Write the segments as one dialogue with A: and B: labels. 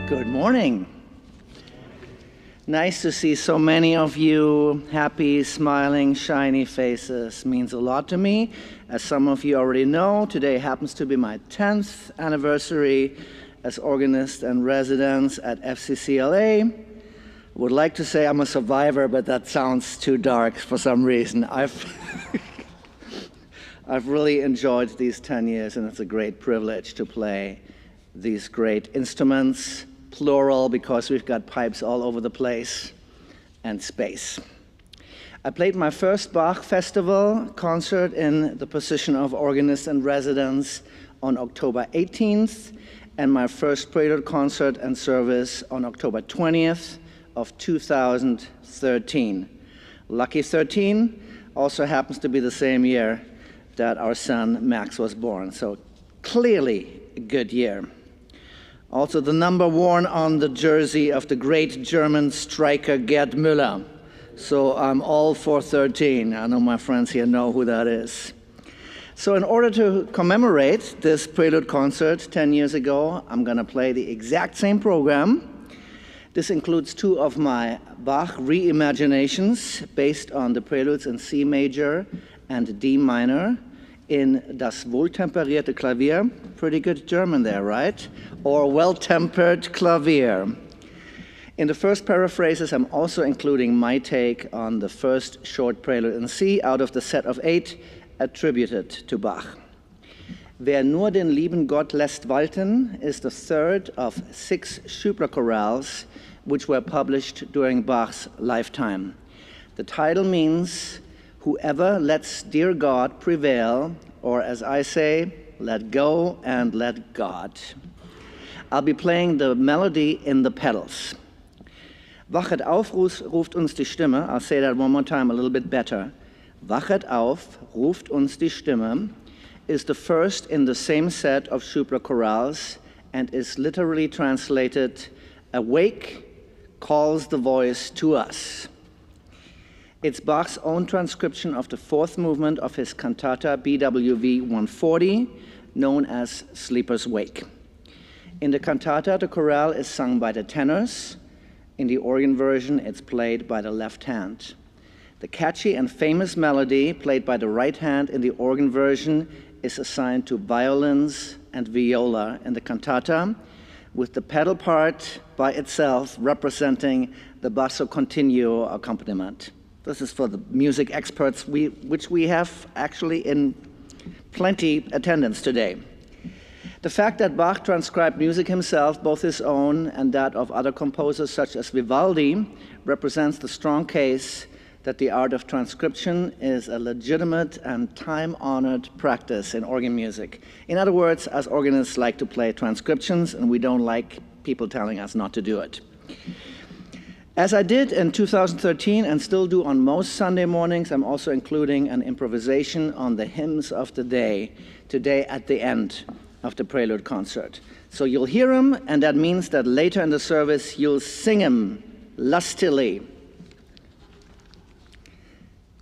A: Good morning. Nice to see so many of you happy, smiling, shiny faces. Means a lot to me. As some of you already know, today happens to be my 10th anniversary as organist and residence at FCCLA. Would like to say I'm a survivor, but that sounds too dark for some reason. I've really enjoyed these 10 years, and it's a great privilege to play these great instruments, plural because we've got pipes all over the place, and space. I played my first Bach Festival concert in the position of organist and residence on October 18th, and my first Prelude concert and service on October 20th of 2013. Lucky 13 also happens to be the same year that our son Max was born, so clearly a good year. Also the number worn on the jersey of the great German striker Gerd Müller. So I'm all for 13. I know my friends here know who that is. So in order to commemorate this Prelude concert 10 years ago, I'm going to play the exact same program. This includes two of my Bach reimaginations based on the Preludes in C major and D minor in Das wohltemperierte Klavier. Pretty good German there, right? Or well-tempered clavier. In the first paraphrases, I'm also including my take on the first short Prelude in C out of the set of 8 attributed to Bach. Wer nur den lieben Gott lässt walten is the third of 6 Schubert chorales which were published during Bach's lifetime. The title means whoever lets dear God prevail, or as I say, let go and let God. I'll be playing the melody in the pedals. Wachet auf, ruft uns die Stimme. I'll say that one more time a little bit better. Wachet auf, ruft uns die Stimme is the first in the same set of Schubert chorales and is literally translated, awake calls the voice to us. It's Bach's own transcription of the fourth movement of his cantata BWV 140, known as Sleeper's Wake. In the cantata, the chorale is sung by the tenors. In the organ version, it's played by the left hand. The catchy and famous melody, played by the right hand in the organ version, is assigned to violins and viola in the cantata, with the pedal part by itself representing the basso continuo accompaniment. This is for the music experts, which we have actually in plenty attendance today. The fact that Bach transcribed music himself, both his own and that of other composers such as Vivaldi, represents the strong case that the art of transcription is a legitimate and time-honored practice in organ music. In other words, as organists like to play transcriptions, and we don't like people telling us not to do it. As I did in 2013 and still do on most Sunday mornings, I'm also including an improvisation on the hymns of the day today at the end of the Prelude concert. So you'll hear them, and that means that later in the service you'll sing them lustily.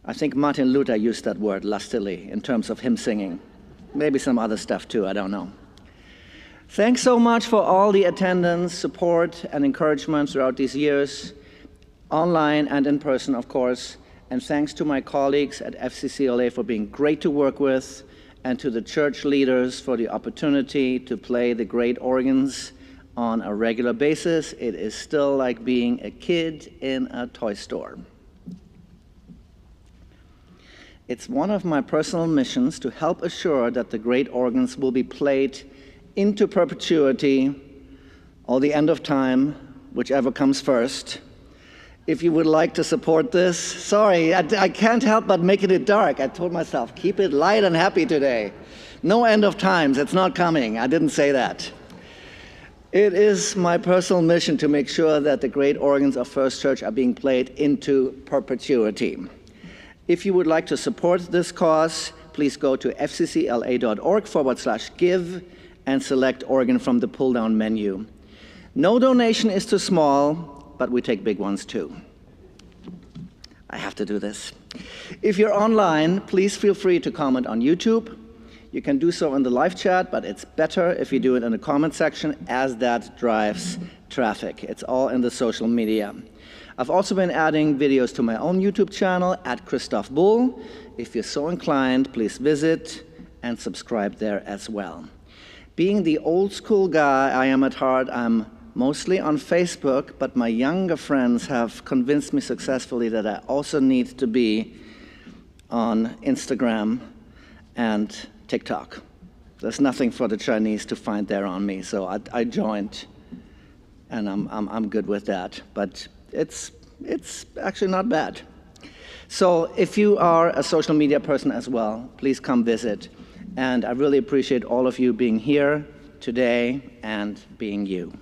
A: I think Martin Luther used that word, lustily, in terms of hymn singing. Maybe some other stuff too, I don't know. Thanks so much for all the attendance, support, and encouragement throughout these years, online and in person, of course. And thanks to my colleagues at FCCLA for being great to work with, and to the church leaders for the opportunity to play the great organs on a regular basis. It is still like being a kid in a toy store. It's one of my personal missions to help assure that the great organs will be played into perpetuity or the end of time, whichever comes first. If you would like to support this, sorry, I can't help but making it dark. I told myself, keep it light and happy today. No end of times, it's not coming. I didn't say that. It is my personal mission to make sure that the great organs of First Church are being played into perpetuity. If you would like to support this cause, please go to fccla.org/give and select organ from the pull-down menu. No donation is too small, but we take big ones too. I have to do this. If you're online, please feel free to comment on YouTube. You can do so in the live chat, but it's better if you do it in the comment section, as that drives traffic. It's all in the social media. I've also been adding videos to my own YouTube channel at Christoph Bull. If you're so inclined, please visit and subscribe there as well. Being the old school guy I am at heart, I'm mostly on Facebook, but my younger friends have convinced me successfully that I also need to be on Instagram and TikTok. There's nothing for the Chinese to find there on me, so I joined, and I'm good with that. But it's actually not bad. So if you are a social media person as well, please come visit. And I really appreciate all of you being here today and being you.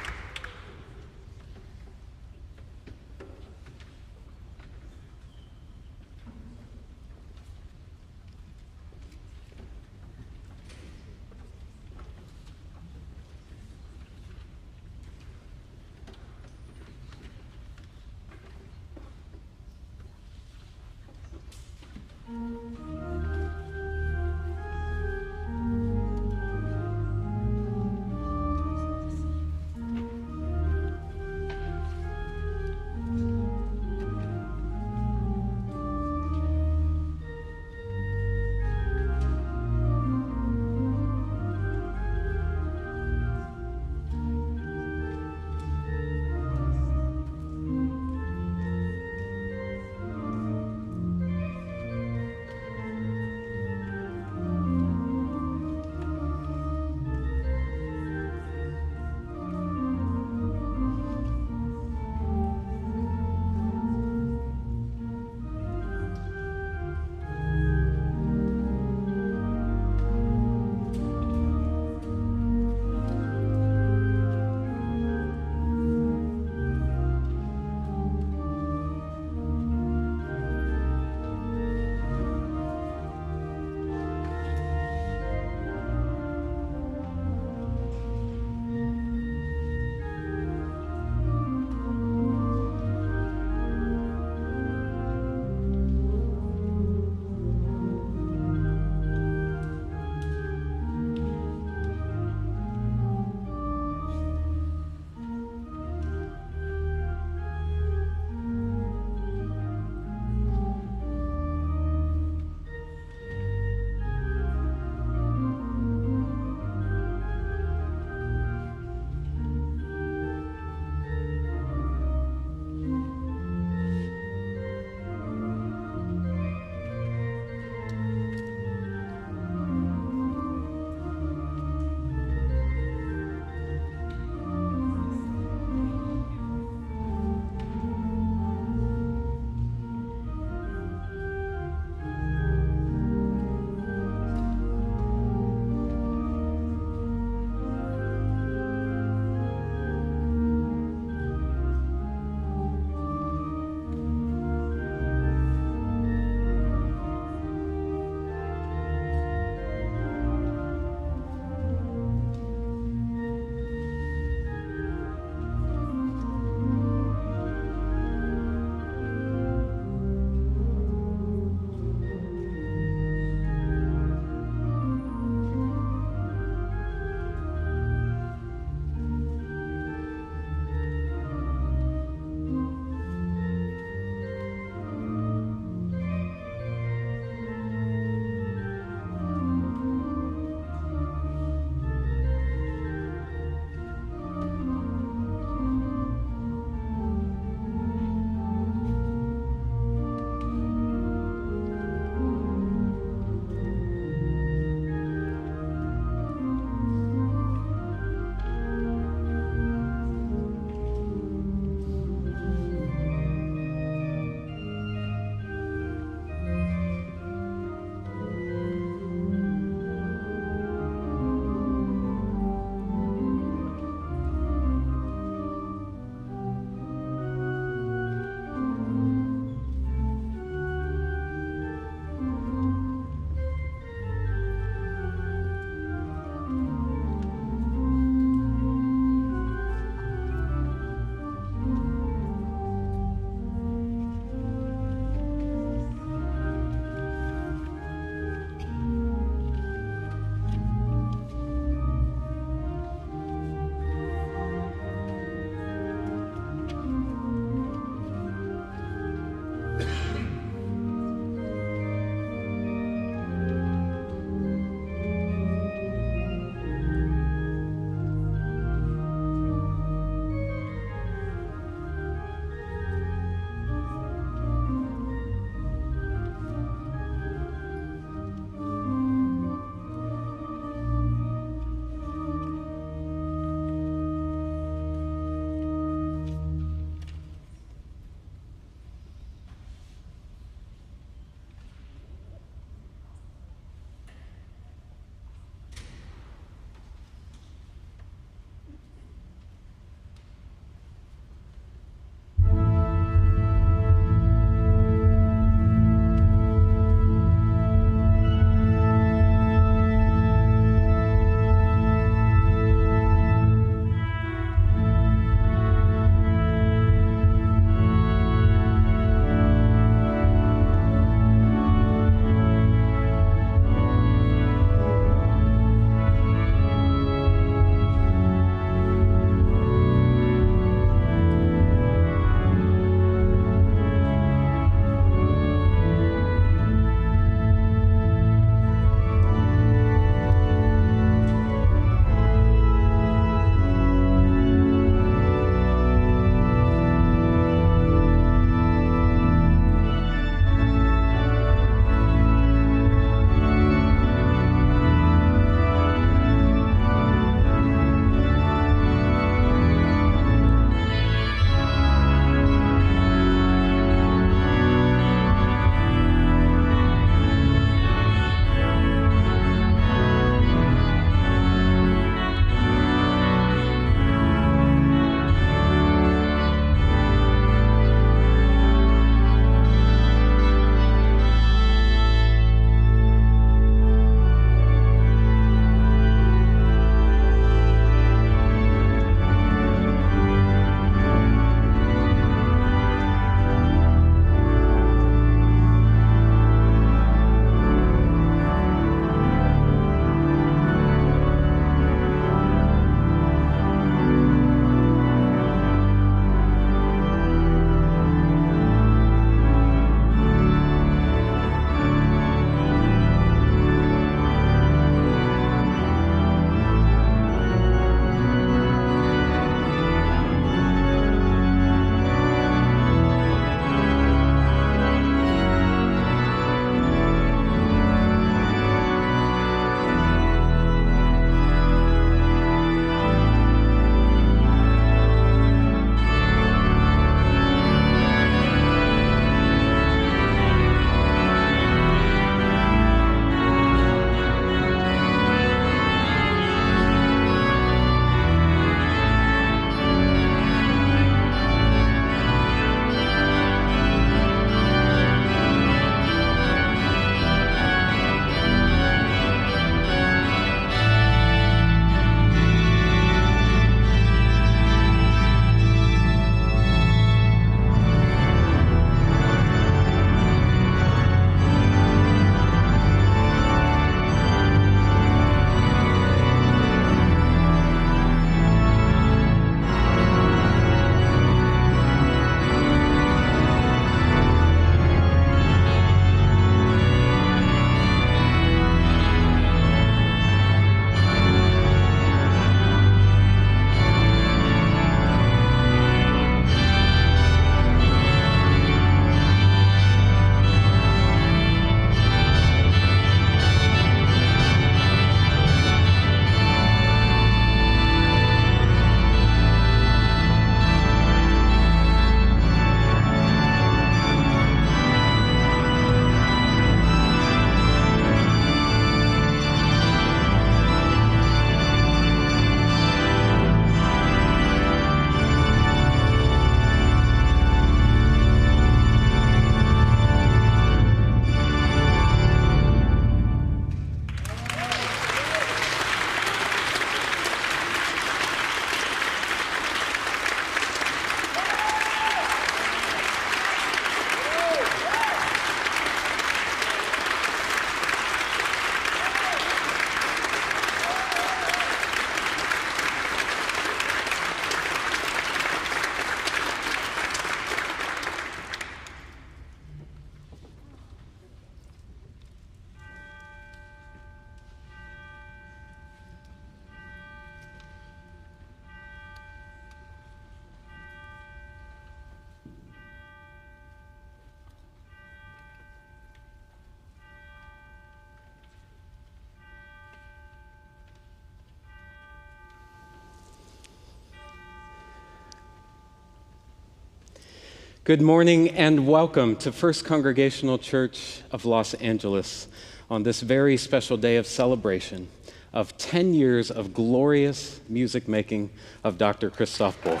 B: Good morning and welcome to First Congregational Church of Los Angeles on this very special day of celebration of 10 years of glorious music making of Dr. Christoph Bull.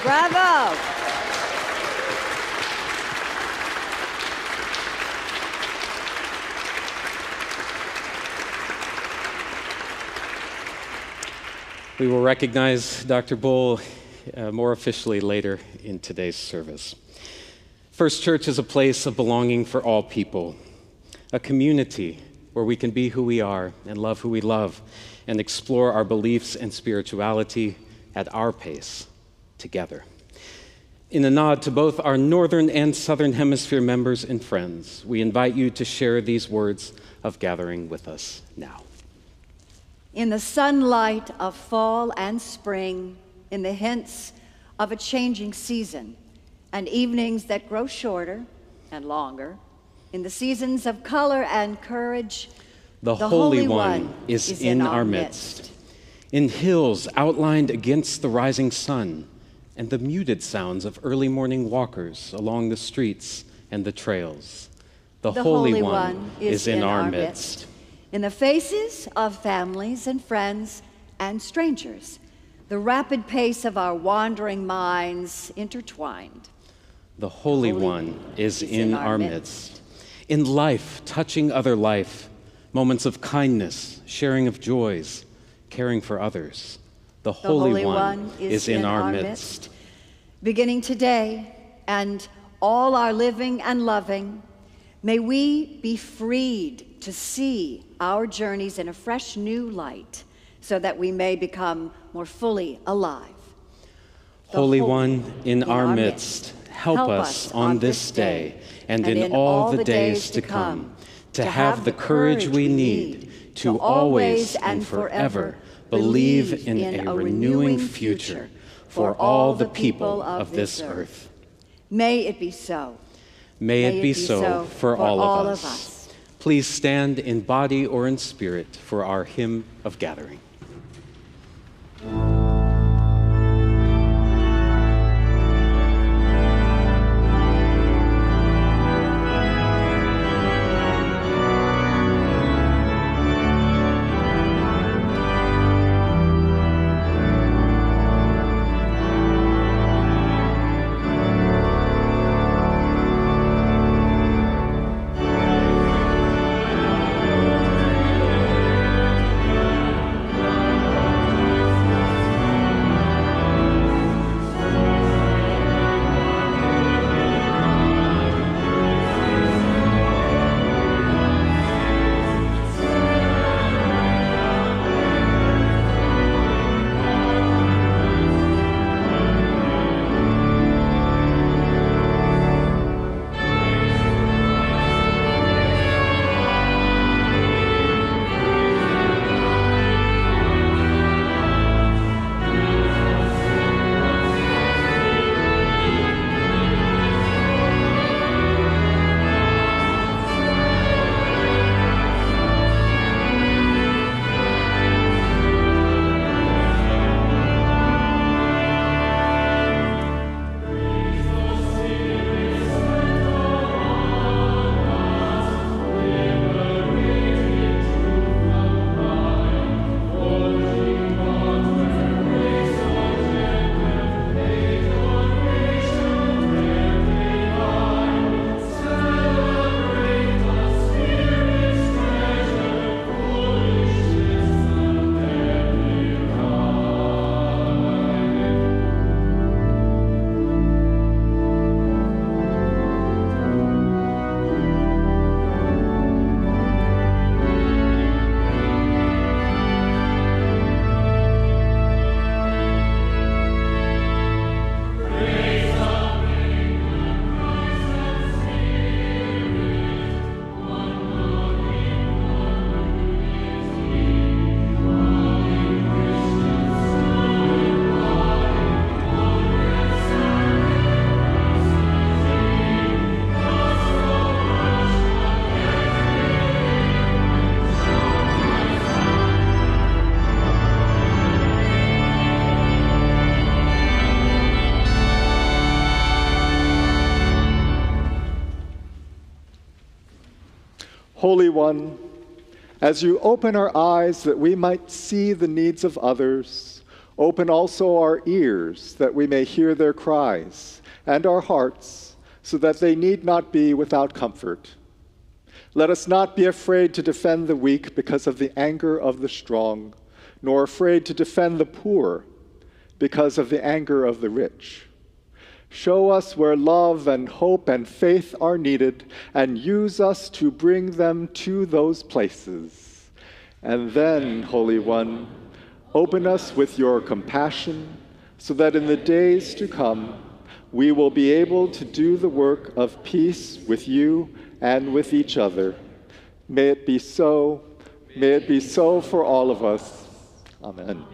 C: Bravo!
B: We will recognize Dr. Bull more officially later in today's service. First Church is a place of belonging for all people, a community where we can be who we are and love who we love and explore our beliefs and spirituality at our pace together. In a nod to both our Northern and Southern Hemisphere members and friends, we invite you to share these words of gathering with us now.
C: In the sunlight of fall and spring, in the hints of a changing season, and evenings that grow shorter and longer, in the seasons of color and courage,
B: the Holy One is in our midst. In hills outlined against the rising sun, and the muted sounds of early morning walkers along the streets and the trails, the Holy One is in our midst.
C: In the faces of families and friends and strangers, the rapid pace of our wandering minds intertwined.
B: The Holy One is in our midst. In life, touching other life, moments of kindness, sharing of joys, caring for others, the Holy One is in our midst.
C: Beginning today and all our living and loving, may we be freed to see our journeys in a fresh new light so that we may become more fully alive.
B: Holy One in our midst, help us on this day and in all the days to come to have the courage we need to always and forever believe in a renewing future for all the people of this earth.
C: May it be so.
B: May it be so for all of us. Please stand in body or in spirit for our hymn of gathering.
D: Holy One, as you open our eyes that we might see the needs of others, open also our ears that we may hear their cries, and our hearts, so that they need not be without comfort. Let us not be afraid to defend the weak because of the anger of the strong, nor afraid to defend the poor because of the anger of the rich. Show us where love and hope and faith are needed, and use us to bring them to those places. And then, Holy One, open us with your compassion, so that in the days to come, we will be able to do the work of peace with you and with each other. May it be so. May it be so for all of us. Amen.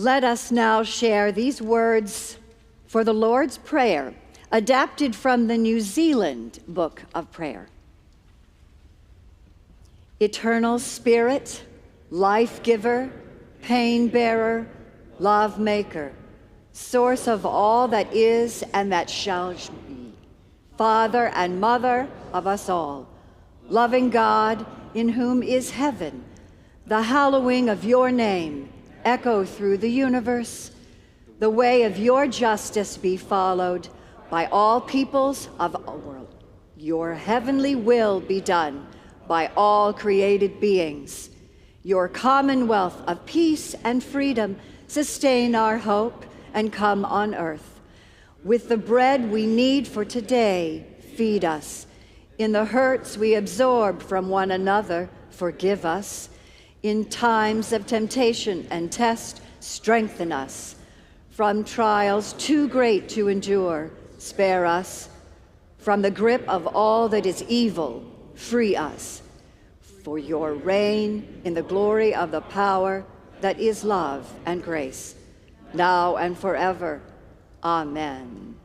C: Let us now share these words for the Lord's Prayer, adapted from the New Zealand Book of Prayer. Eternal Spirit, life giver, pain bearer, love maker, source of all that is and that shall be, Father and Mother of us all, loving God, in whom is heaven, the hallowing of your name echo through the universe. The way of your justice be followed by all peoples of the world. Your heavenly will be done by all created beings. Your commonwealth of peace and freedom sustain our hope and come on earth. With the bread we need for today, feed us. In the hurts we absorb from one another, forgive us. In times of temptation and test, strengthen us. From trials too great to endure, spare us. From the grip of all that is evil, free us. For your reign in the glory of the power that is love and grace, now and forever. Amen.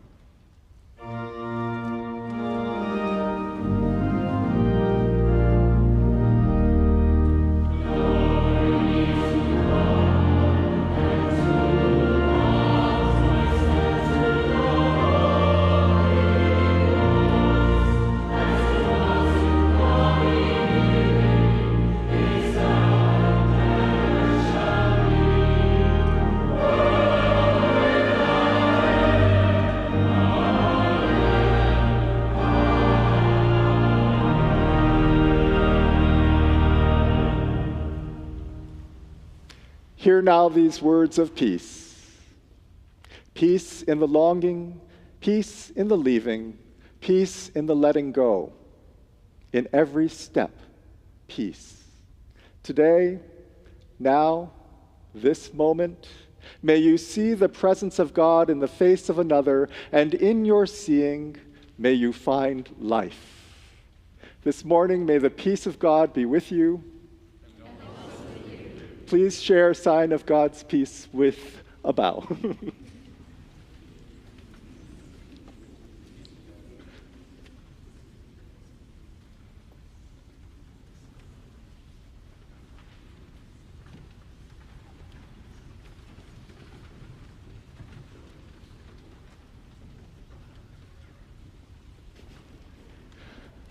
D: Hear now these words of peace. Peace in the longing, peace in the leaving, peace in the letting go. In every step, peace. Today, now, this moment, may you see the presence of God in the face of another, and in your seeing, may you find life. This morning, may the peace of God be with you. Please share a sign of God's peace with a bow.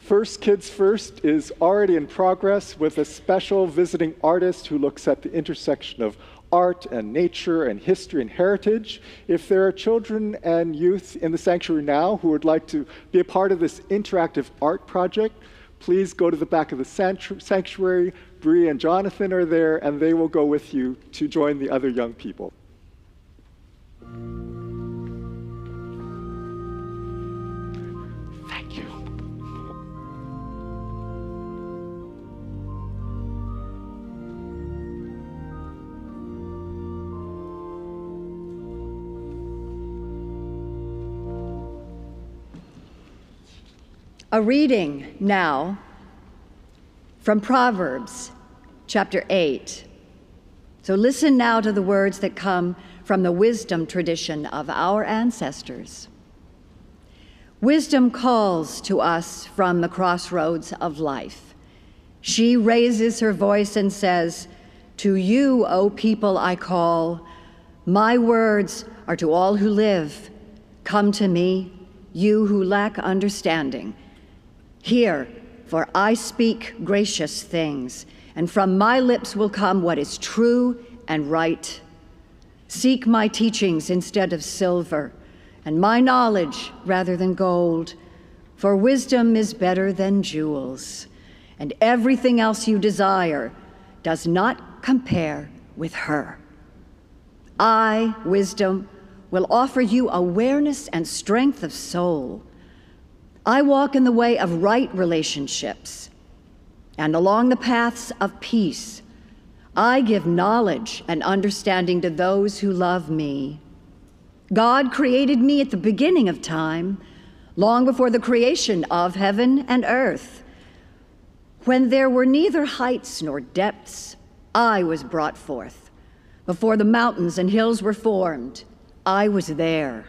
D: First Kids First is already in progress with a special visiting artist who looks at the intersection of art and nature and history and heritage. If there are children and youth in the sanctuary now who would like to be a part of this interactive art project, please go to the back of the sanctuary. Bree and Jonathan are there, and they will go with you to join the other young people. Thank you.
C: A reading now from Proverbs chapter 8. So listen now to the words that come from the wisdom tradition of our ancestors. Wisdom calls to us from the crossroads of life. She raises her voice and says, "To you, O people, I call. My words are to all who live. Come to me, you who lack understanding. Hear, for I speak gracious things, and from my lips will come what is true and right. Seek my teachings instead of silver, and my knowledge rather than gold, for wisdom is better than jewels, and everything else you desire does not compare with her. I, wisdom, will offer you awareness and strength of soul. I walk in the way of right relationships and along the paths of peace. I give knowledge and understanding to those who love me. God created me at the beginning of time, long before the creation of heaven and earth. When there were neither heights nor depths, I was brought forth. Before the mountains and hills were formed, I was there.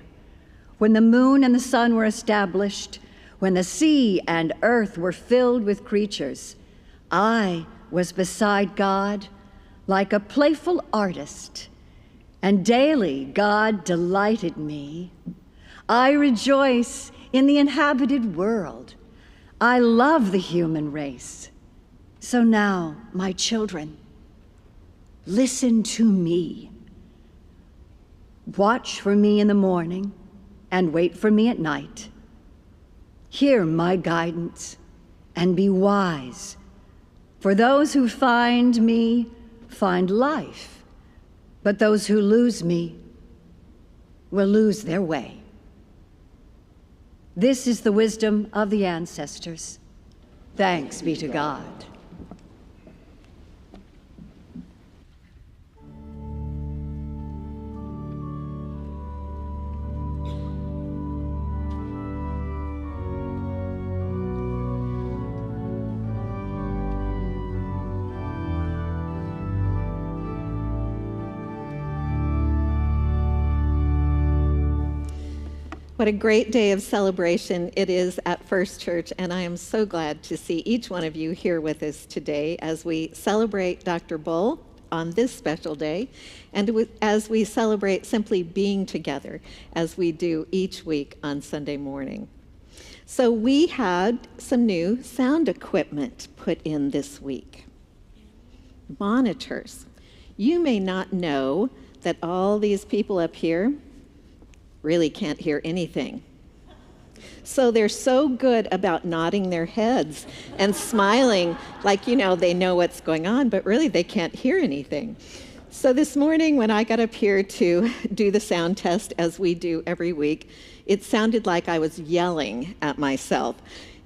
C: When the moon and the sun were established, when the sea and earth were filled with creatures, I was beside God like a playful artist, and daily God delighted me. I rejoice in the inhabited world. I love the human race. So now, my children, listen to me. Watch for me in the morning and wait for me at night. Hear my guidance and be wise. For those who find me find life, but those who lose me will lose their way. This is the wisdom of the ancestors. Thanks be to God.
E: What a great day of celebration it is at First Church, and I am so glad to see each one of you here with us today as we celebrate Dr. Bull on this special day, and as we celebrate simply being together, as we do each week on Sunday morning. So we had some new sound equipment put in this week. Monitors. You may not know that all these people up here really can't hear anything. So they're so good about nodding their heads and smiling like, they know what's going on, but really they can't hear anything. So this morning when I got up here to do the sound test, as we do every week, it sounded like I was yelling at myself.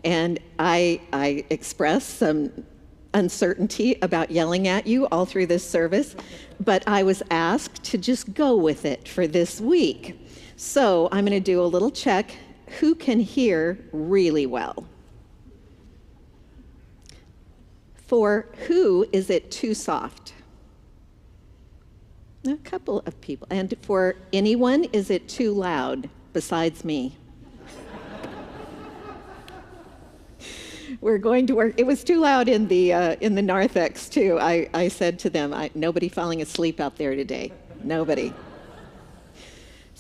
E: And I expressed some uncertainty about yelling at you all through this service, but I was asked to just go with it for this week. So I'm going to do a little check. Who can hear really well? For who is it too soft? A couple of people. And for anyone, is it too loud besides me? We're going to work. It was too loud in the narthex too. I said to them, nobody falling asleep out there today. Nobody.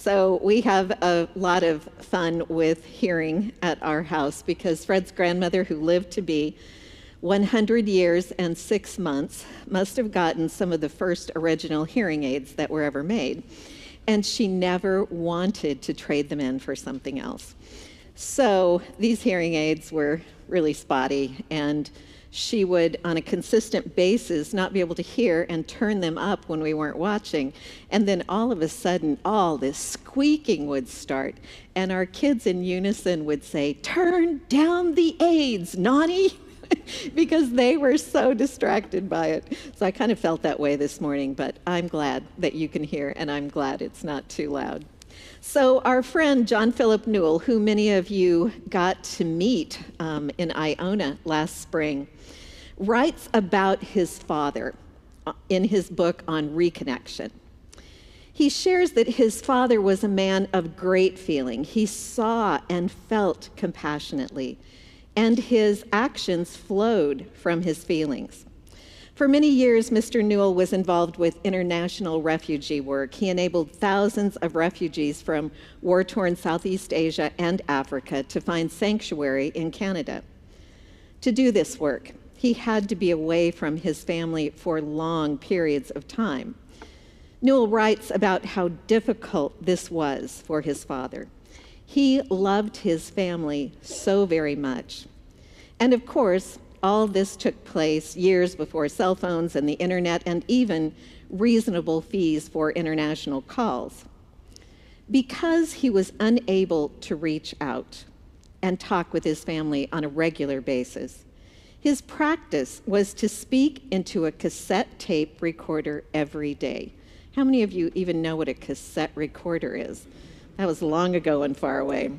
E: So we have a lot of fun with hearing at our house because Fred's grandmother, who lived to be 100 years and 6 months, must have gotten some of the first original hearing aids that were ever made. And she never wanted to trade them in for something else. So these hearing aids were really spotty, and she would, on a consistent basis, not be able to hear and turn them up when we weren't watching. And then all of a sudden, all this squeaking would start. And our kids in unison would say, "Turn down the aids, Nani," because they were so distracted by it. So I kind of felt that way this morning, but I'm glad that you can hear, and I'm glad it's not too loud. So our friend John Philip Newell, who many of you got to meet in Iona last spring, writes about his father in his book on reconnection. He shares that his father was a man of great feeling. He saw and felt compassionately, and his actions flowed from his feelings. For many years, Mr. Newell was involved with international refugee work. He enabled thousands of refugees from war-torn Southeast Asia and Africa to find sanctuary in Canada. To do this work, he had to be away from his family for long periods of time. Newell writes about how difficult this was for his father. He loved his family so very much. And of course, all this took place years before cell phones and the internet and even reasonable fees for international calls. Because he was unable to reach out and talk with his family on a regular basis, his practice was to speak into a cassette tape recorder every day. How many of you even know what a cassette recorder is? That was long ago and far away.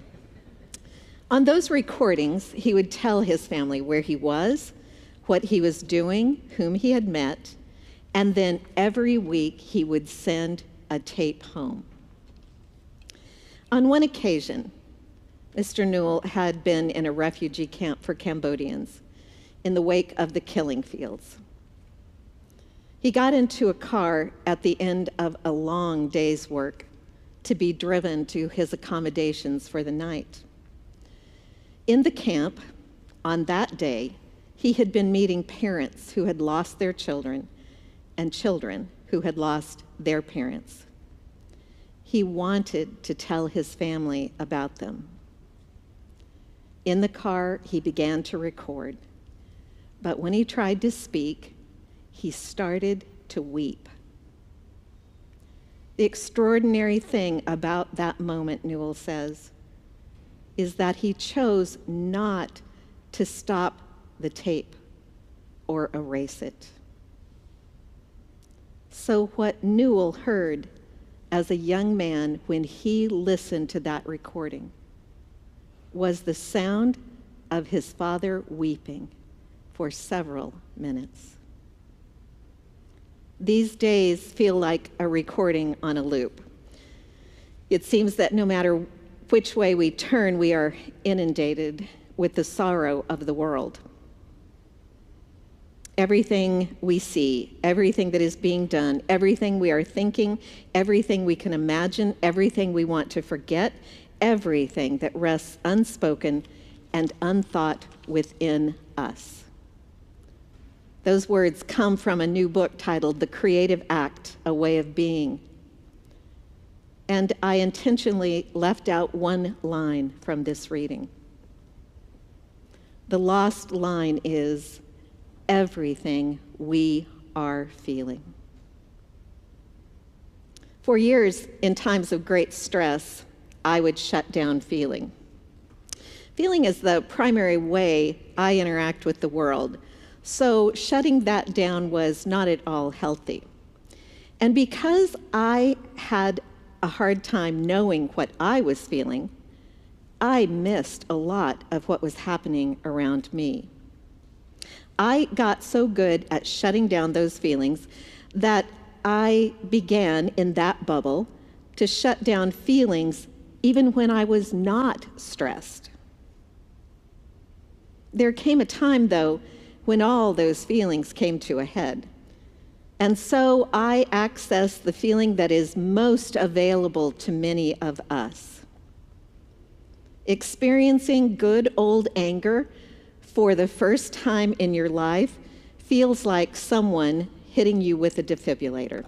E: On those recordings, he would tell his family where he was, what he was doing, whom he had met, and then every week he would send a tape home. On one occasion, Mr. Newell had been in a refugee camp for Cambodians in the wake of the killing fields. He got into a car at the end of a long day's work to be driven to his accommodations for the night. In the camp, on that day, he had been meeting parents who had lost their children and children who had lost their parents. He wanted to tell his family about them. In the car, he began to record, but when he tried to speak, he started to weep. The extraordinary thing about that moment, Newell says, is that he chose not to stop the tape or erase it. So what Newell heard as a young man when he listened to that recording was the sound of his father weeping for several minutes. These days feel like a recording on a loop. It seems that no matter which way we turn, we are inundated with the sorrow of the world. Everything we see, everything that is being done, everything we are thinking, everything we can imagine, everything we want to forget, everything that rests unspoken and unthought within us. Those words come from a new book titled The Creative Act, A Way of Being. And I intentionally left out one line from this reading. The lost line is, everything we are feeling. For years, in times of great stress, I would shut down feeling. Feeling is the primary way I interact with the world. So shutting that down was not at all healthy. And because I had a hard time knowing what I was feeling, I missed a lot of what was happening around me. I got so good at shutting down those feelings that I began in that bubble to shut down feelings even when I was not stressed. There came a time, though, when all those feelings came to a head. And so I access the feeling that is most available to many of us. Experiencing good old anger for the first time in your life feels like someone hitting you with a defibrillator.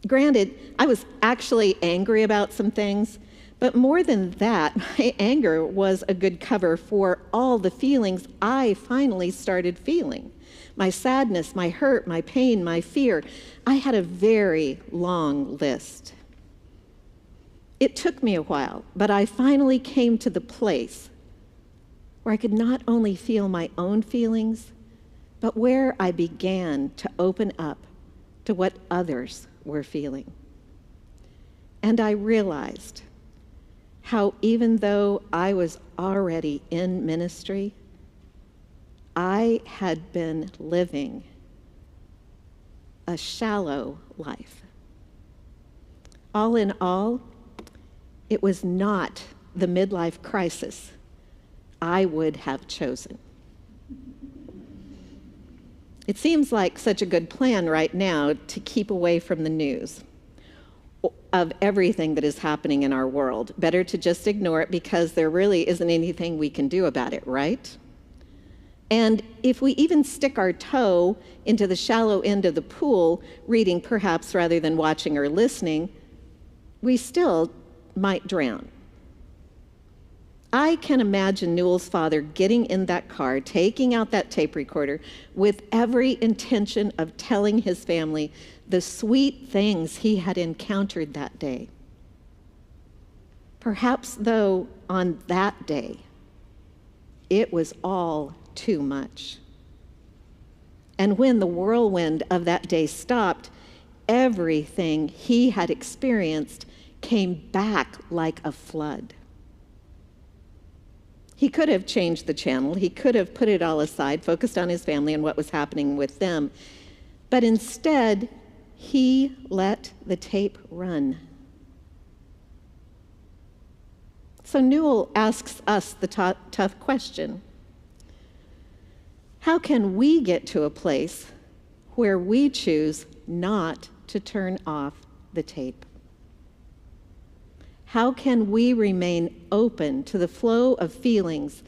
E: Granted, I was actually angry about some things, but more than that, my anger was a good cover for all the feelings I finally started feeling. My sadness, my hurt, my pain, my fear. I had a very long list. It took me a while, but I finally came to the place where I could not only feel my own feelings, but where I began to open up to what others were feeling. And I realized how even though I was already in ministry, I had been living a shallow life. All in all, it was not the midlife crisis I would have chosen. It seems like such a good plan right now to keep away from the news of everything that is happening in our world. Better to just ignore it because there really isn't anything we can do about it, right? And if we even stick our toe into the shallow end of the pool, reading perhaps rather than watching or listening, we still might drown. I can imagine Newell's father getting in that car, taking out that tape recorder with every intention of telling his family the sweet things he had encountered that day. Perhaps, though, on that day, it was all too much. And when the whirlwind of that day stopped, everything he had experienced came back like a flood. He could have changed the channel. He could have put it all aside, focused on his family and what was happening with them. But instead, he let the tape run. So Newell asks us the tough question. How can we get to a place where we choose not to turn off the tape? How can we remain open to the flow of feelings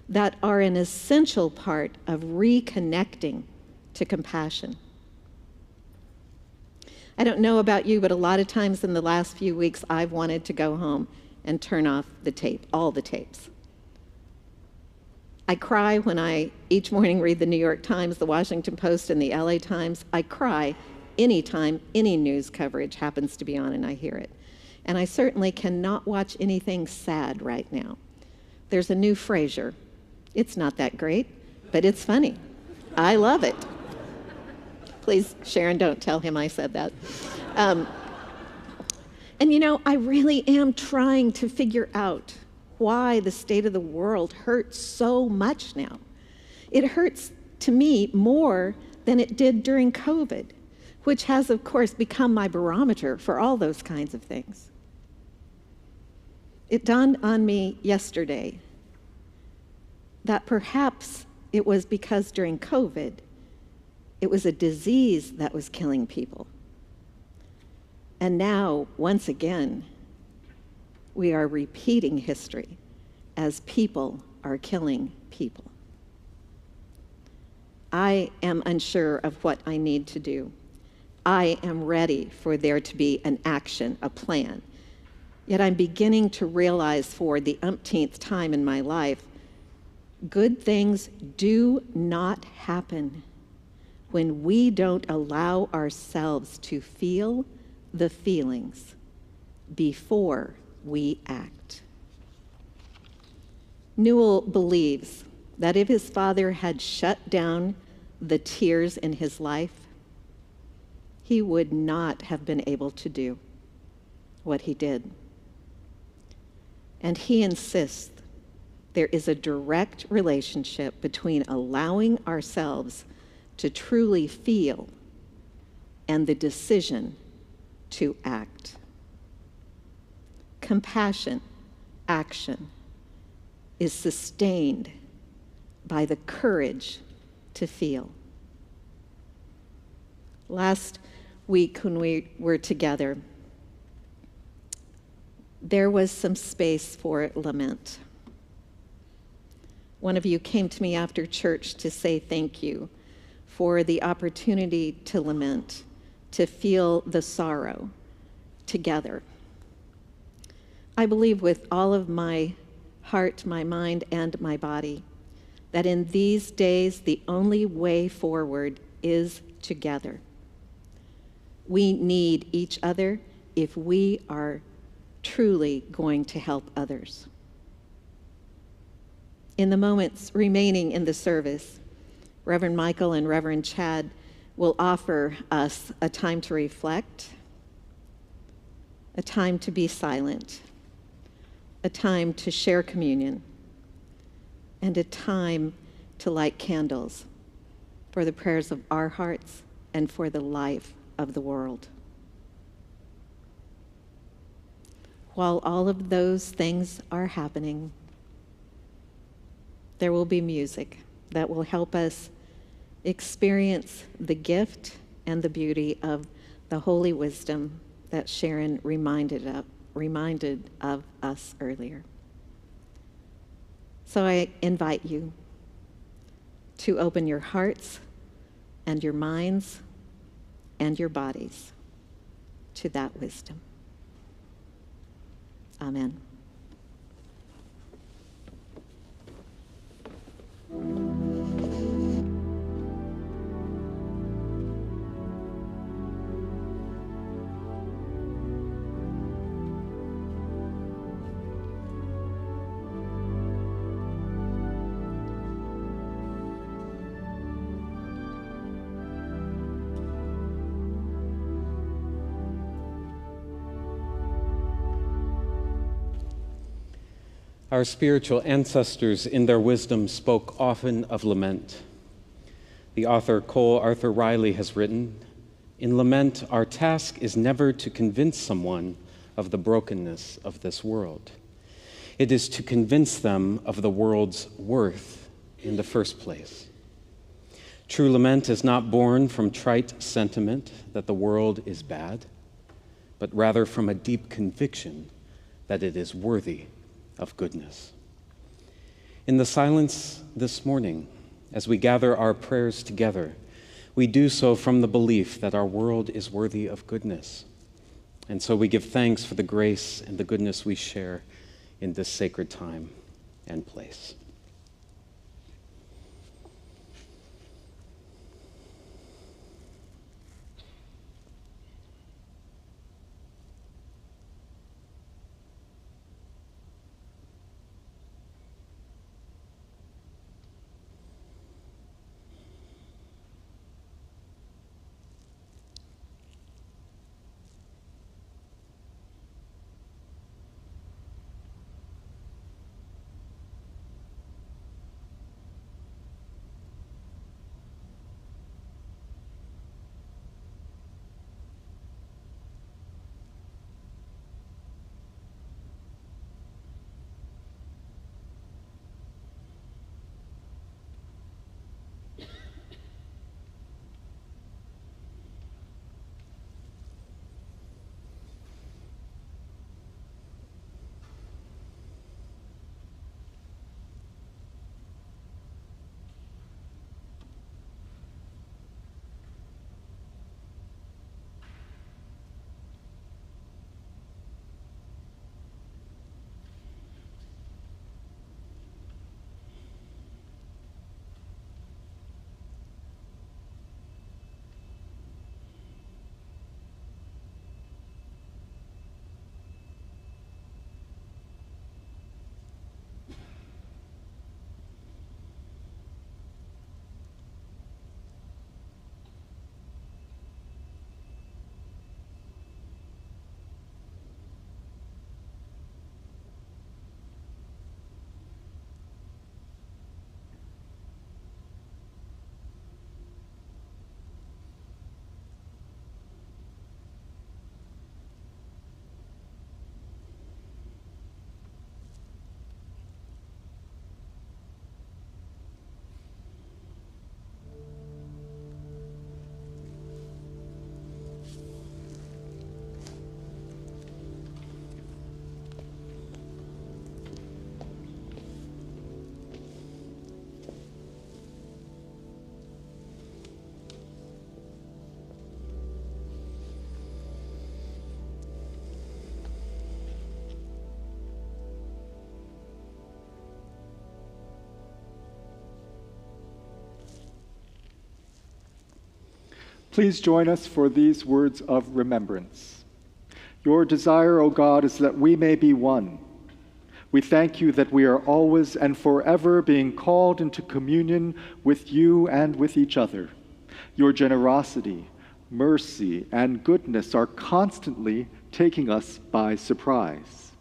E: that are an essential part of reconnecting to compassion? I don't know about you, but a lot of times in the last few weeks, I've wanted to go home and turn off the tape, all the tapes. I cry when I each morning read the New York Times, the Washington Post, and the LA Times. I cry anytime any news coverage happens to be on and I hear it. And I certainly cannot watch anything sad right now. There's a new Frasier. It's not that great, but it's funny. I love it. Please, Sharon, don't tell him I said that. And you know, I really am trying to figure out why the state of the world hurts so much now. It hurts to me more than it did during COVID, which has, of course, become my barometer for all those kinds of things. It dawned on me yesterday that perhaps it was because during COVID, it was a disease that was killing people. And now, once again, we are repeating history as people are killing people. I am unsure of what I need to do. I am ready for there to be an action, a plan. Yet I'm beginning to realize for the umpteenth time in my life, good things do not happen when we don't allow ourselves to feel the feelings before we act. Newell believes that if his father had shut down the tears in his life, he would not have been able to do what he did. And he insists there is a direct relationship between allowing ourselves to truly feel and the decision to act. Compassion, action, is sustained by the courage to feel. last week when we were together, there was some space for lament. One of you came to me after church to say thank you for the opportunity to lament, to feel the sorrow together. I believe with all of my heart, my mind, and my body that in these days the only way forward is together. We need each other if we are truly going to help others. In the moments remaining in the service, Reverend Michael and Reverend Chad will offer us a time to reflect, a time to be silent, a time to share communion, and a time to light candles for the prayers of our hearts and for the life of the world. While all of those things are happening, there will be music that will help us experience the gift and the beauty of the holy wisdom that Sharon reminded of us earlier. So I invite you to open your hearts and your minds and your bodies to that wisdom. Amen.
B: Our spiritual ancestors, in their wisdom, spoke often of lament. The author Cole Arthur Riley has written, "In lament, our task is never to convince someone of the brokenness of this world. It is to convince them of the world's worth in the first place. True lament is not born from trite sentiment that the world is bad, but rather from a deep conviction that it is worthy of goodness." In the silence this morning, as we gather our prayers together, we do so from the belief that our world is worthy of goodness. And so we give thanks for the grace and the goodness we share in this sacred time and place.
D: Please join us for these words of remembrance. Your desire, O God, is that we may be one. We thank you that we are always and forever being called into communion with you and with each other. Your generosity, mercy, and goodness are constantly taking us by surprise.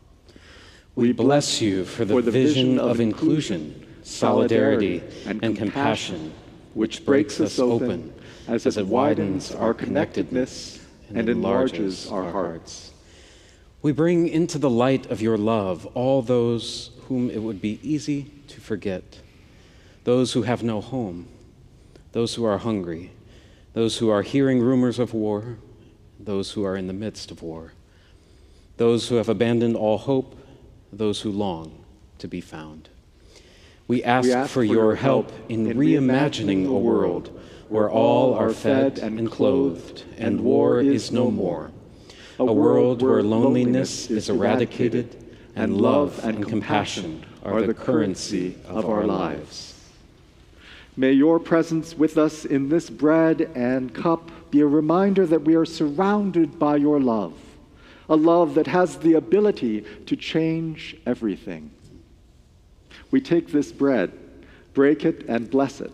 B: We bless you for the vision of inclusion, solidarity, and compassion, which breaks us open as it widens our connectedness and enlarges our hearts. We bring into the light of your love all those whom it would be easy to forget, those who have no home, those who are hungry, those who are hearing rumors of war, those who are in the midst of war, those who have abandoned all hope, those who long to be found. We ask for your help in reimagining a world where all are fed and clothed and war is no more. A world where loneliness is eradicated and love and compassion are the currency of our lives.
D: May your presence with us in this bread and cup be a reminder that we are surrounded by your love, a love that has the ability to change everything. We take this bread, break it, and bless it,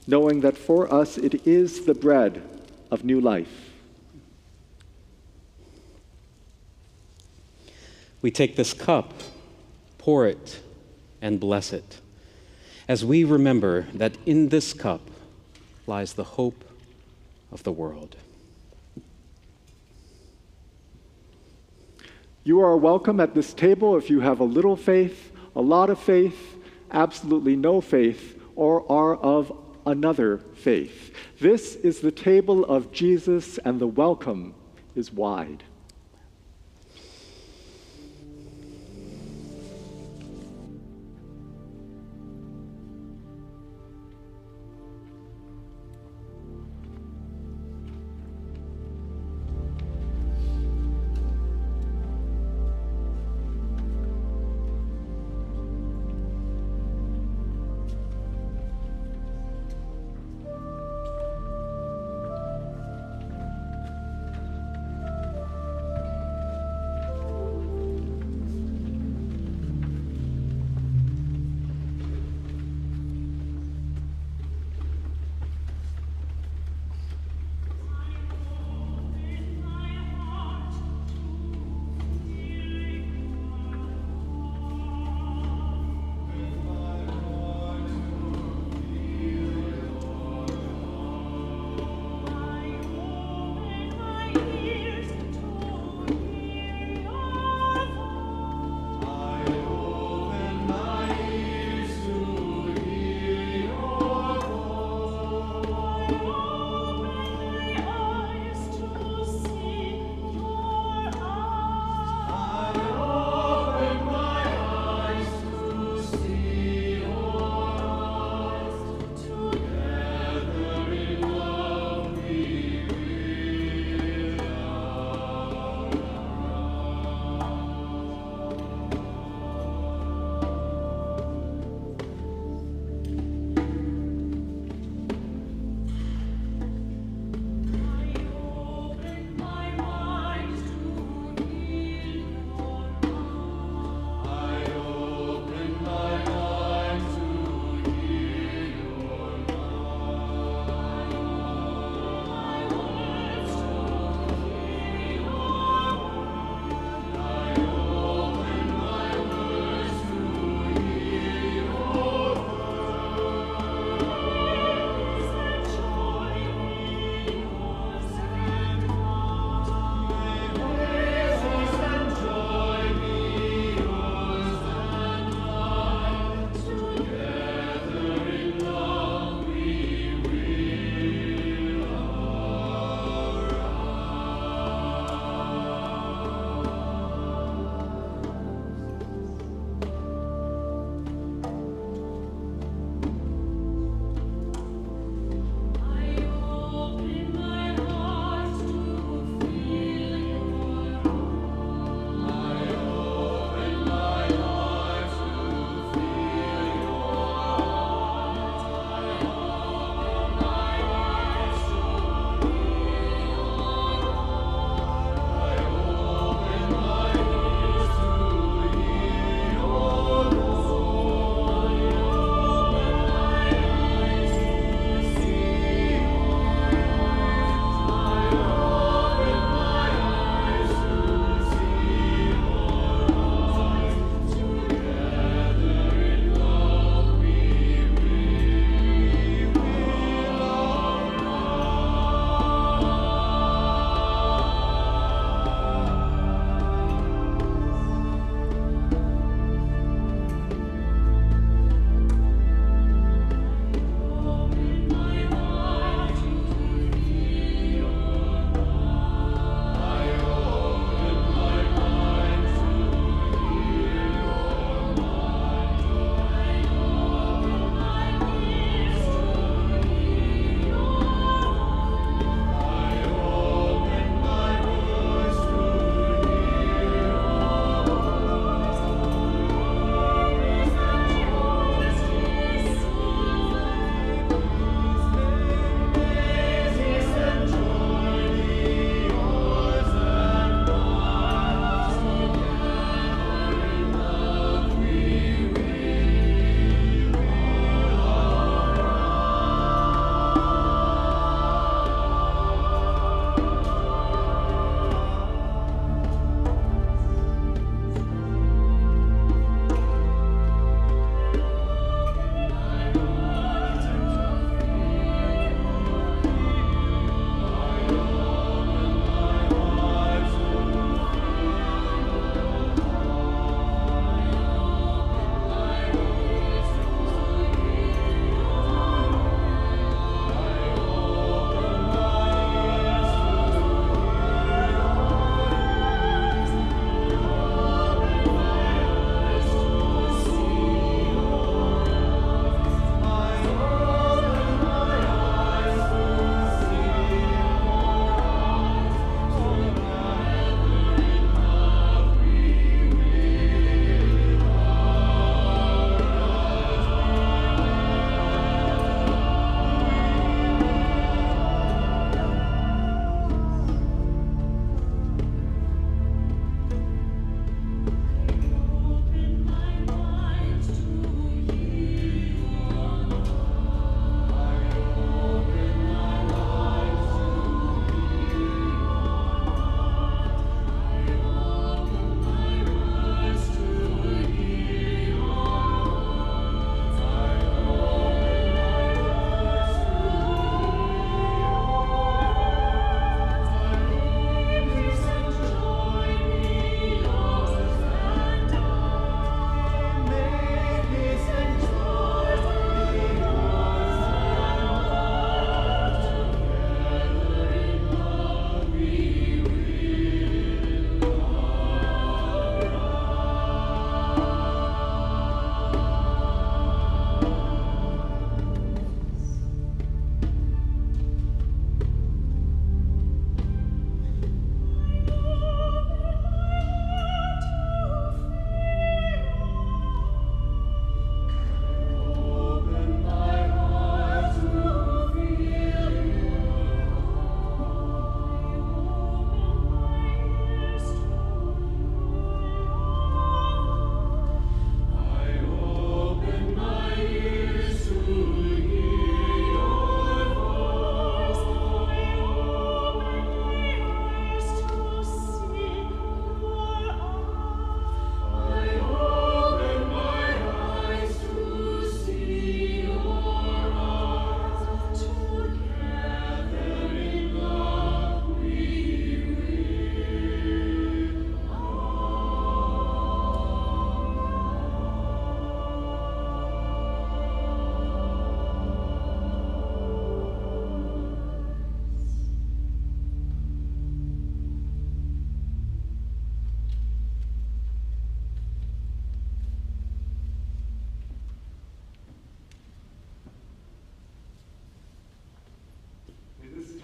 D: knowing that for us it is the bread of new life.
B: We take this cup, pour it, and bless it, as we remember that in this cup lies the hope of the world.
D: You are welcome at this table if you have a little faith, a lot of faith, absolutely no faith, or are of another faith. This is the table of Jesus, and the welcome is wide.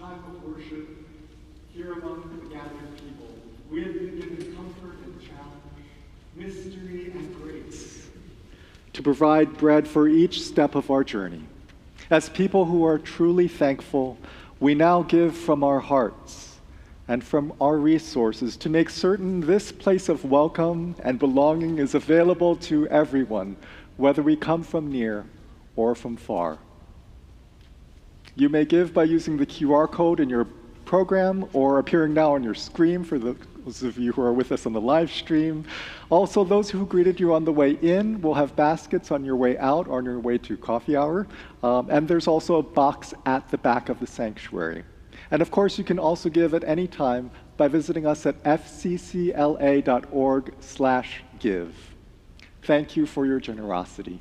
D: time of worship here among the gathered people, we have been given comfort and challenge, mystery and grace, to provide bread for each step of our journey. As people who are truly thankful, we now give from our hearts and from our resources to make certain this place of welcome and belonging is available to everyone, whether we come from near or from far. You may give by using the QR code in your program or appearing now on your screen for those of you who are with us on the live stream. Also, those who greeted you on the way in will have baskets on your way out or on your way to coffee hour. And there's also a box at the back of the sanctuary. And of course, you can also give at any time by visiting us at fccla.org/give. Thank you for your generosity.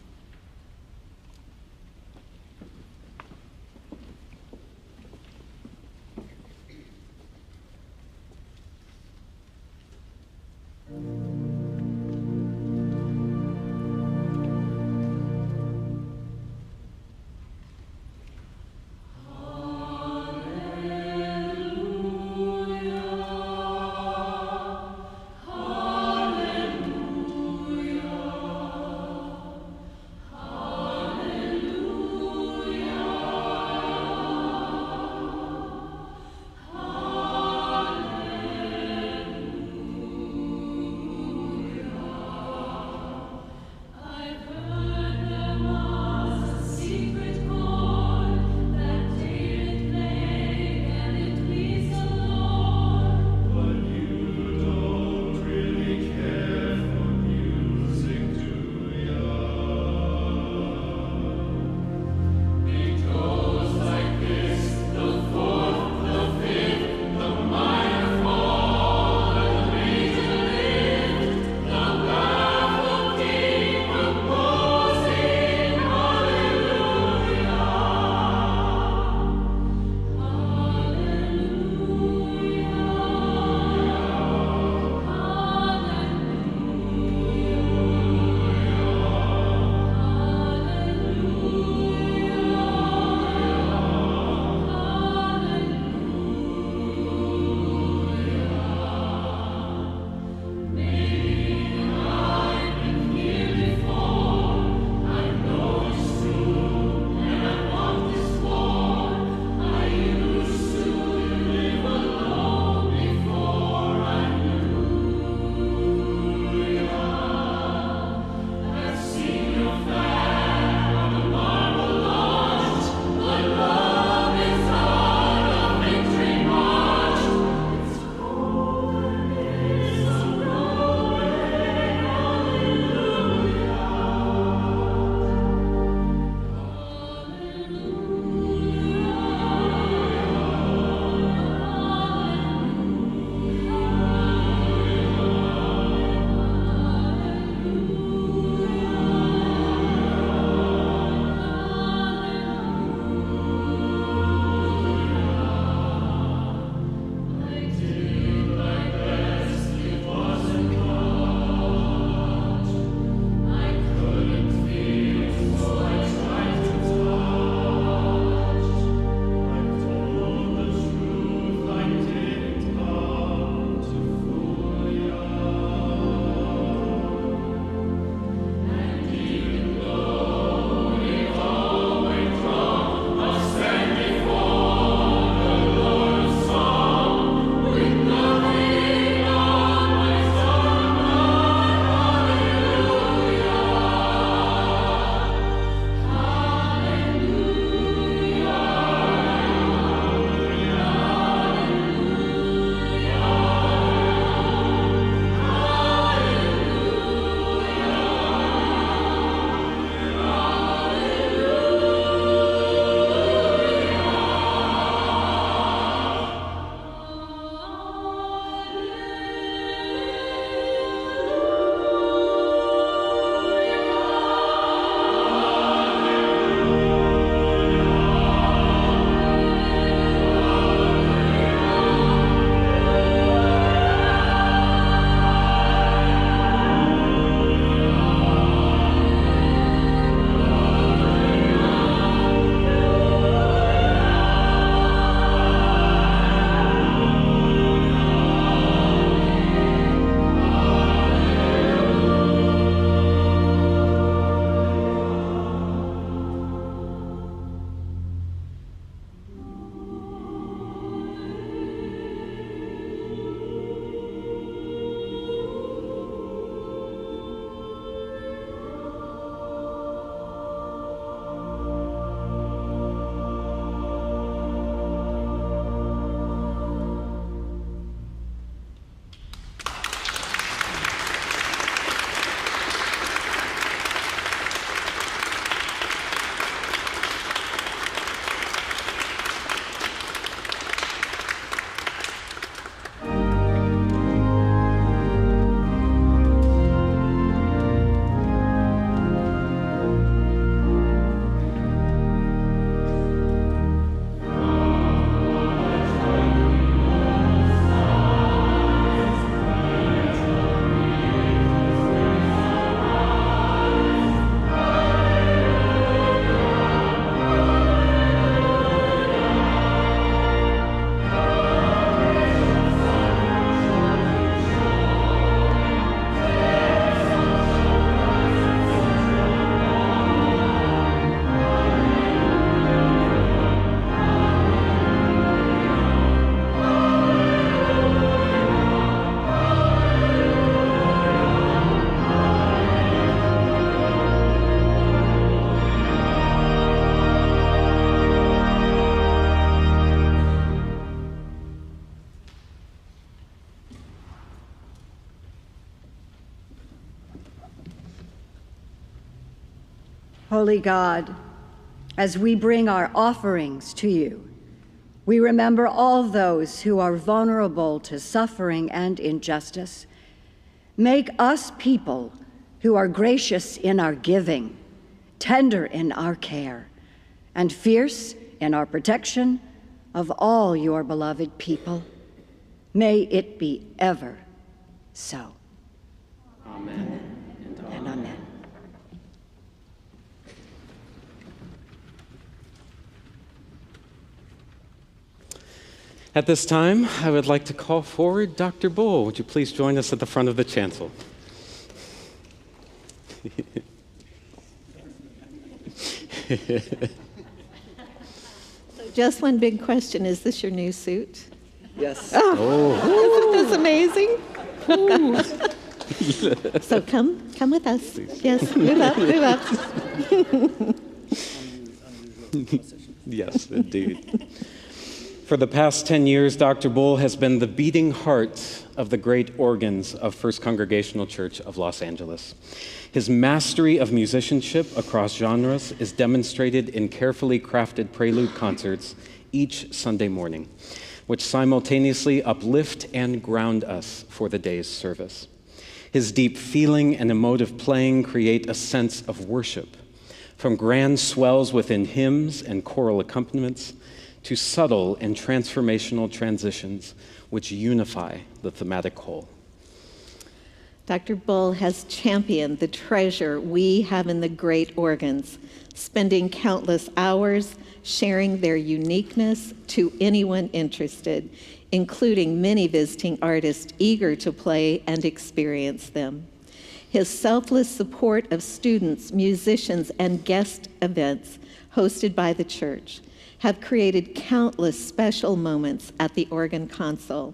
C: Holy God, as we bring our offerings to you, we remember all those who are vulnerable to suffering and injustice. Make us people who are gracious in our giving, tender in our care, and fierce in our protection of all your beloved people. May it be ever so.
B: Amen.
C: And amen.
B: At this time, I would like to call forward Dr. Bull. Would you please join us at the front of the chancel?
E: Just one big question. Is this your new suit?
A: Yes.
E: Oh. Isn't this amazing? So come with us. Please. Yes, move up.
B: Yes, indeed. For the past 10 years, Dr. Bull has been the beating heart of the great organs of First Congregational Church of Los Angeles. His mastery of musicianship across genres is demonstrated in carefully crafted prelude concerts each Sunday morning, which simultaneously uplift and ground us for the day's service. His deep feeling and emotive playing create a sense of worship, from grand swells within hymns and choral accompaniments to subtle and transformational transitions which unify the thematic whole.
E: Dr. Bull has championed the treasure we have in the great organs, spending countless hours sharing their uniqueness to anyone interested, including many visiting artists eager to play and experience them. His selfless support of students, musicians, and guest events hosted by the church have created countless special moments at the organ console.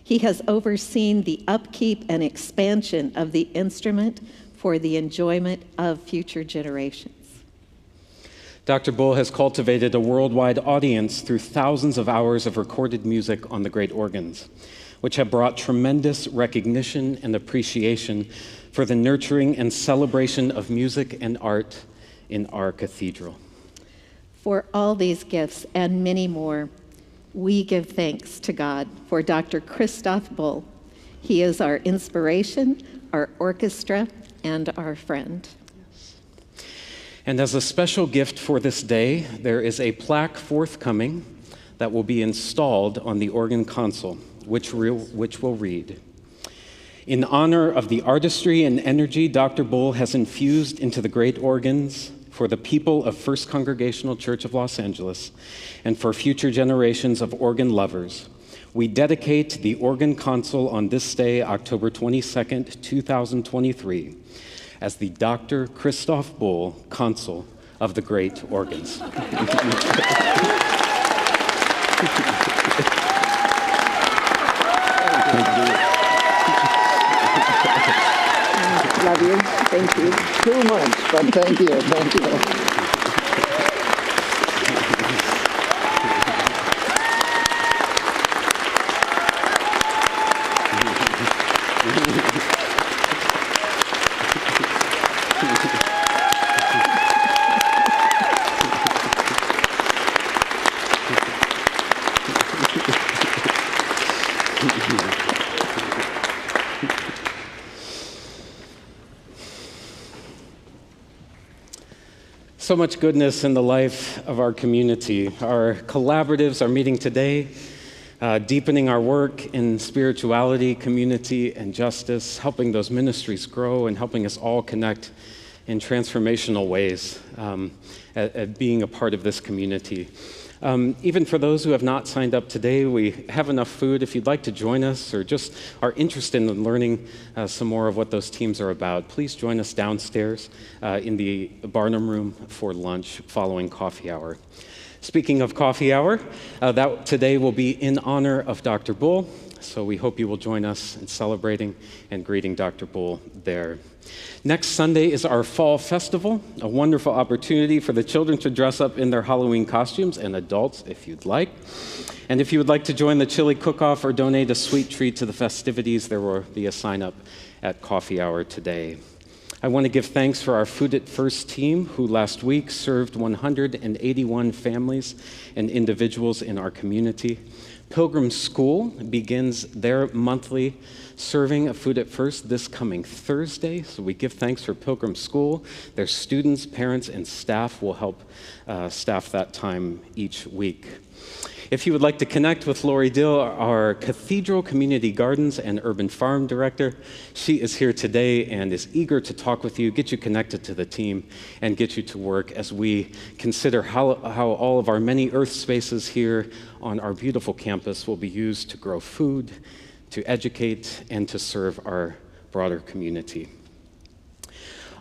E: He has overseen the upkeep and expansion of the instrument for the enjoyment of future generations.
B: Dr. Bull has cultivated a worldwide audience through thousands of hours of recorded music on the great organs, which have brought tremendous recognition and appreciation for the nurturing and celebration of music and art in our cathedral.
E: For all these gifts and many more, we give thanks to God for Dr. Christoph Bull. He is our inspiration, our orchestra, and our friend.
B: And as a special gift for this day, there is a plaque forthcoming that will be installed on the organ console, which will read, "In honor of the artistry and energy Dr. Bull has infused into the great organs for the people of First Congregational Church of Los Angeles and for future generations of organ lovers, we dedicate the organ console on this day, October 22nd, 2023, as the Dr. Christoph Bull Console of the Great Organs."
A: Love you. Thank you. Too much, but thank you. Thank you.
B: So much goodness in the life of our community. Our collaboratives are meeting today, deepening our work in spirituality, community, and justice, helping those ministries grow and helping us all connect in transformational ways at being a part of this community. Even for those who have not signed up today, we have enough food. If you'd like to join us or just are interested in learning some more of what those teams are about, please join us downstairs in the Barnum Room for lunch following coffee hour. Speaking of coffee hour, that today will be in honor of Dr. Bull, so we hope you will join us in celebrating and greeting Dr. Bull there. Next Sunday is our fall festival, a wonderful opportunity for the children to dress up in their Halloween costumes, and adults if you'd like. And if you would like to join the chili cook-off or donate a sweet treat to the festivities, there will be a sign-up at coffee hour today. I want to give thanks for our Food at First team, who last week served 181 families and individuals in our community. Pilgrim School begins their monthly serving of Food at First this coming Thursday. So we give thanks for Pilgrim School. Their students, parents, and staff will help staff that time each week. If you would like to connect with Lori Dill, our Cathedral Community Gardens and Urban Farm Director, she is here today and is eager to talk with you, get you connected to the team, and get you to work as we consider how all of our many earth spaces here on our beautiful campus will be used to grow food, to educate, and to serve our broader community.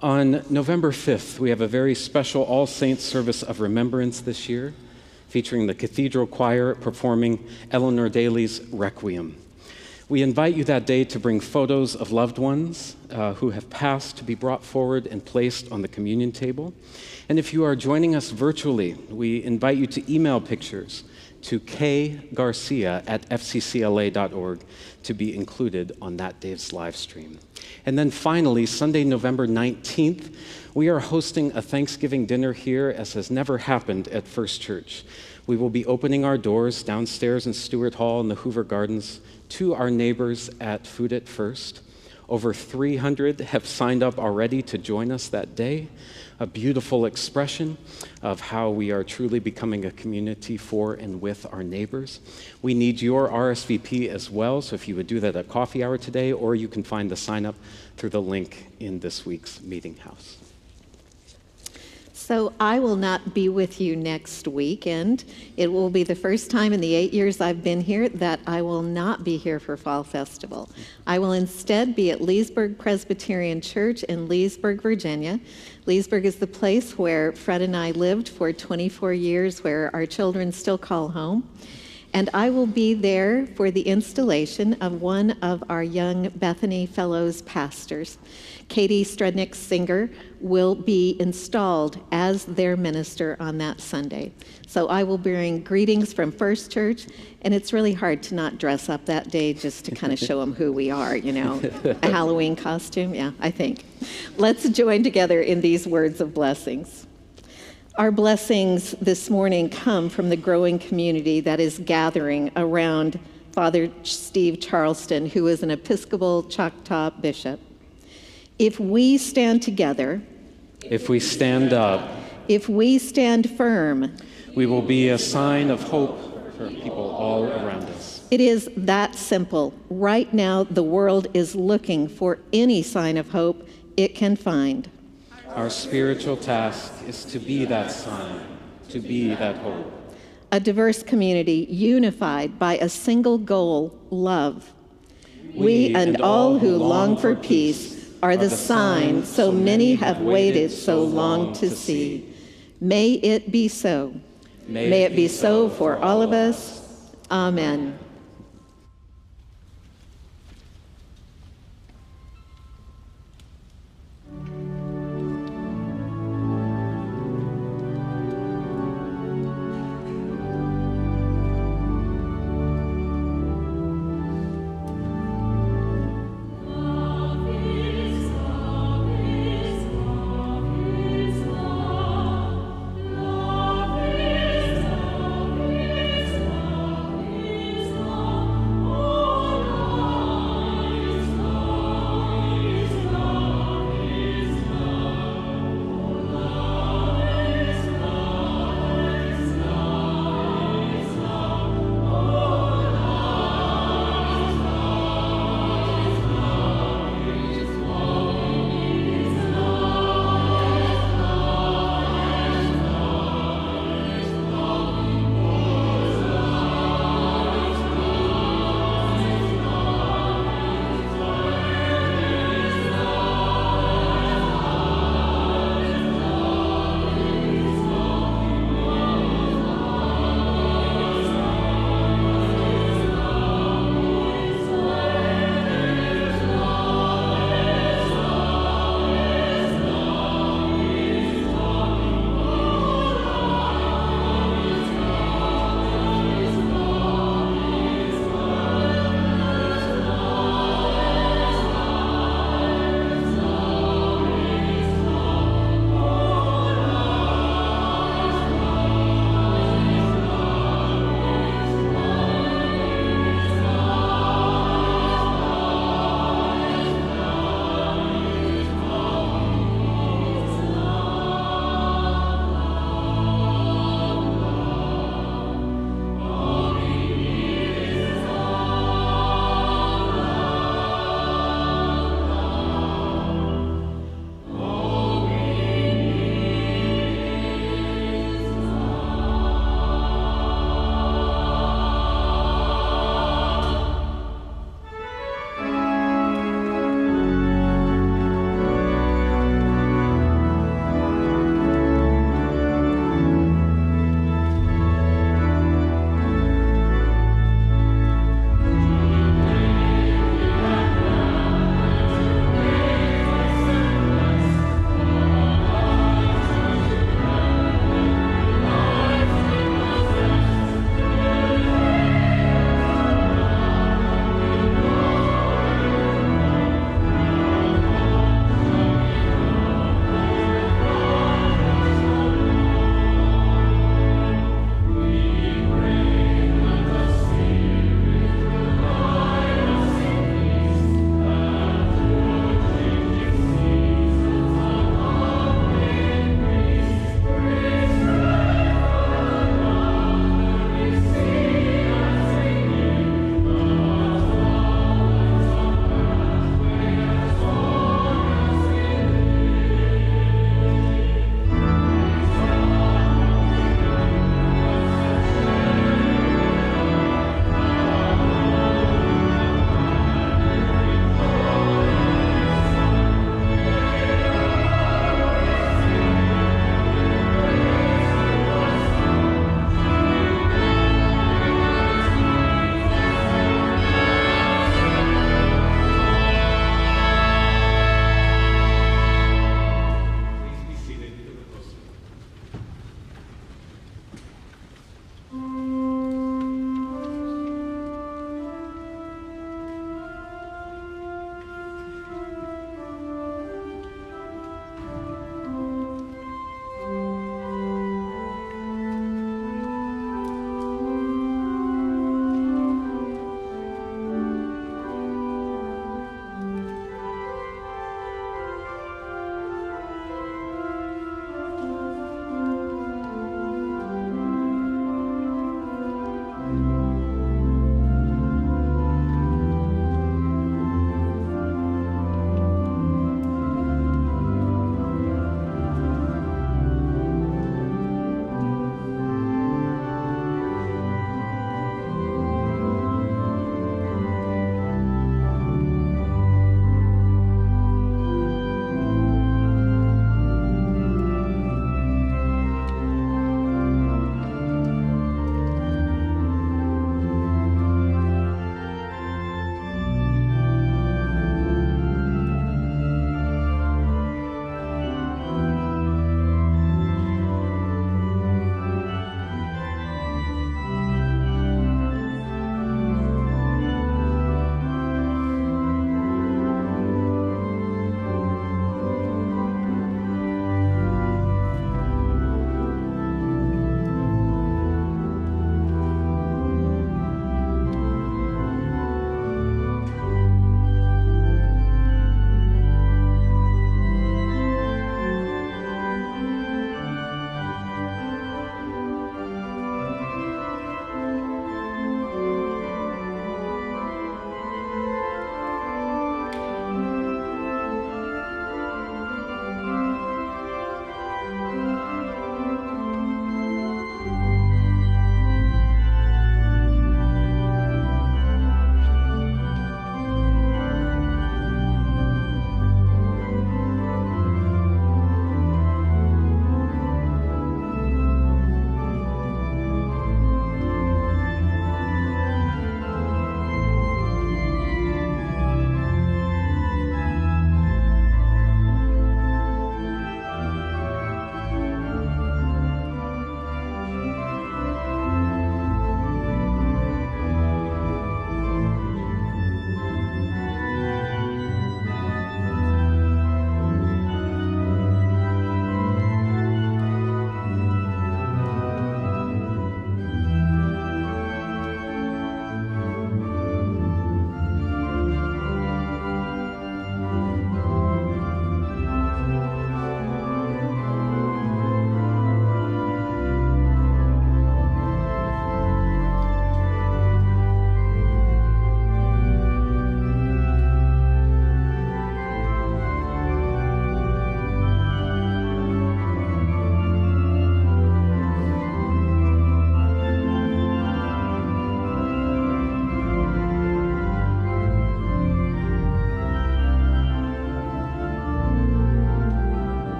B: On November 5th, we have a very special All Saints service of remembrance this year, featuring the Cathedral Choir performing Eleanor Daly's Requiem. We invite you that day to bring photos of loved ones who have passed to be brought forward and placed on the communion table. And if you are joining us virtually, we invite you to email pictures to kgarcia@fccla.org to be included on that day's live stream. And then finally, Sunday, November 19th, we are hosting a Thanksgiving dinner here as has never happened at First Church. We will be opening our doors downstairs in Stewart Hall in the Hoover Gardens to our neighbors at Food at First. Over 300 have signed up already to join us that day, a beautiful expression of how we are truly becoming a community for and with our neighbors. We need your RSVP as well, so if you would do that at coffee hour today, or you can find the sign up through the link in this week's meeting house.
E: So I will not be with you next weekend. It will be the first time in the 8 years I've been here that I will not be here for Fall Festival. I will instead be at Leesburg Presbyterian Church in Leesburg, Virginia. Leesburg is the place where Fred and I lived for 24 years, where our children still call home. And I will be there for the installation of one of our young Bethany Fellows pastors. Katie Strednick-Singer will be installed as their minister on that Sunday. So I will bring greetings from First Church, and it's really hard to not dress up that day just to kind of show them who we are, you know. A Halloween costume, yeah, I think. Let's join together in these words of blessings. Our blessings this morning come from the growing community that is gathering around Father Steve Charleston, who is an Episcopal Choctaw bishop. If we stand together,
B: if we stand up,
E: if we stand firm,
B: we will be a sign of hope for people all around us.
E: It is that simple. Right now, the world is looking for any sign of hope it can find.
B: Our spiritual task is to be that sign, to be that hope.
E: A diverse community unified by a single goal, love. We and all who long for peace are the sign so many have waited so long to see. May it be so. May it be so for all of us. Amen.